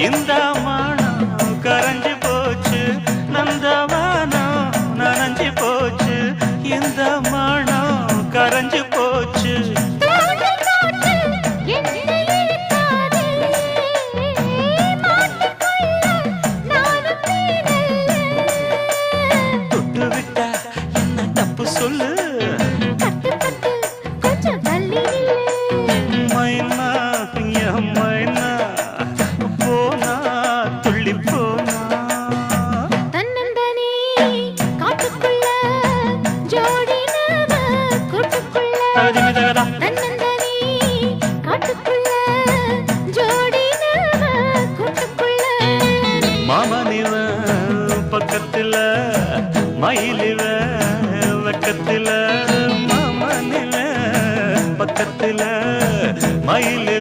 இந்த மானம் கரைஞ்சு போச்சு நந்தவானம் நனைஞ்சு போச்சு இந்த மானம் கரைஞ்சு போச்சு தொட்டு விட்டா என்ன தப்பு சொல்லு மைனா என் மைனா போனா துள்ளி போனா தகதிமிதகதா மாமனிவ பக்கத்துல மயிலிவ வெக்கத்துல மாமனிவ பக்கத்துல மயில்